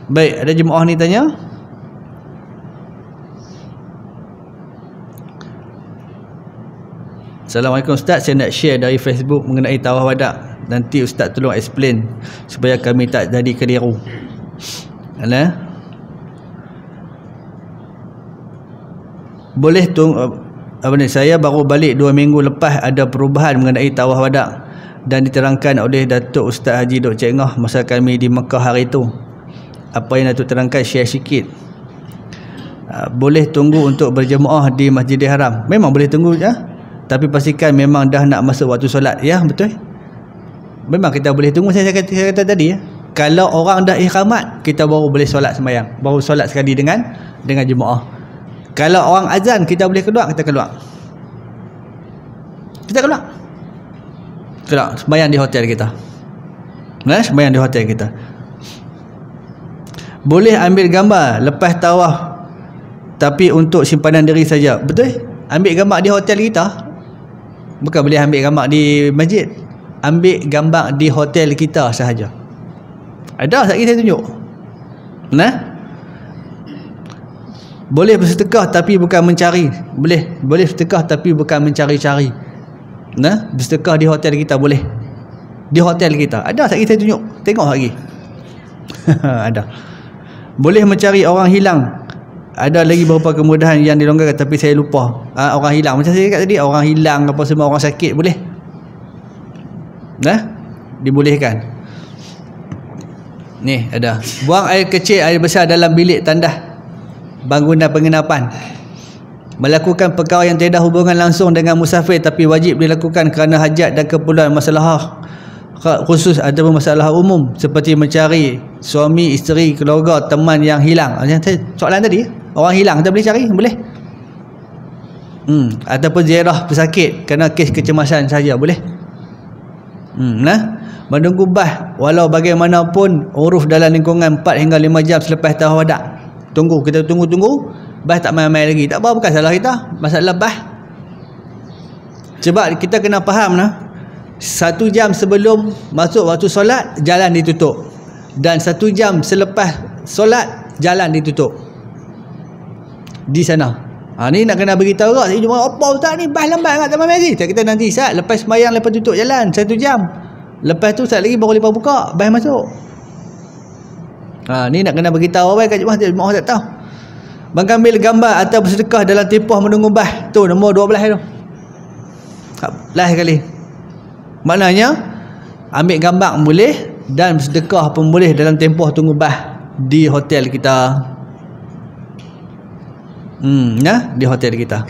Baik, ada jemaah ni tanya. Assalamualaikum Ustaz, saya nak share dari Facebook mengenai tawaf wadak. Nanti Ustaz tolong explain supaya kami tak jadi keliru. Boleh saya baru balik 2 minggu lepas ada perubahan mengenai tawaf wadak dan diterangkan oleh Datuk Ustaz Haji Dok Cik Ngah masa kami di Mekah hari itu. Apa yang Datuk terangkan share sikit. Boleh tunggu untuk berjemaah di Masjidil Haram. Memang boleh tunggu ya. Tapi pastikan memang dah nak masuk waktu solat. Ya, betul. Memang kita boleh tunggu, saya kata tadi ya. Kalau orang dah ihramat, kita baru boleh solat sembahyang. Baru solat sekali dengan jemaah. Kalau orang azan, kita boleh keluar, kita keluar. Kita keluar. Keluar, sembahyang di hotel kita. Sembahyang di hotel kita. Boleh ambil gambar lepas tawaf tapi untuk simpanan diri saja. Betul? Ambil gambar di hotel kita. Bukan boleh ambil gambar di masjid. Ambil gambar di hotel kita sahaja. Ada sekali saya tunjuk. Boleh bersedekah tapi bukan mencari. Boleh bersedekah tapi bukan mencari-cari. Bersedekah di hotel kita boleh. Di hotel kita. Ada sekali saya tunjuk. Tengok lagi. Ada. Boleh mencari orang hilang. Ada lagi beberapa kemudahan yang dilonggarkan tapi saya lupa. Orang hilang, macam saya cakap tadi, orang hilang apa semua, orang sakit boleh. Dibolehkan. Ni ada. Buang air kecil, air besar dalam bilik tandas bangunan penginapan. Melakukan perkara yang tiada hubungan langsung dengan musafir tapi wajib dilakukan kerana hajat dan keperluan masalah khusus ataupun masalah umum seperti mencari suami, isteri, keluarga, teman yang hilang. Macam soalan tadi, orang hilang kita boleh cari, boleh. Ataupun ziarah pesakit kerana kes kecemasan saja boleh. Menunggu bah walau bagaimanapun uruf dalam lingkungan 4 hingga 5 jam selepas tawaf wadak. Tunggu, kita tunggu bah tak main-main lagi. Tak apa, bukan salah kita, masalah bah. Sebab kita kena faham 1 jam sebelum masuk waktu solat jalan ditutup dan 1 jam selepas solat jalan ditutup di sana. Ni nak kena beritahu kat saya cuma apa ustaz ni bah lambat sangat tak main lagi. Kita nanti saat lepas sembahyang lepas tutup jalan 1 jam. Lepas tu saat lagi baru lepas buka bah masuk. Ni nak kena beritahu baik kat jemaah tak tahu. Mengambil gambar atau bersedekah dalam tempoh menunggu bah. Tu nombor 12 tu. Last kali. Maknanya ambil gambar boleh dan sedekah pun boleh dalam tempoh tunggu bah di hotel kita. Di hotel kita.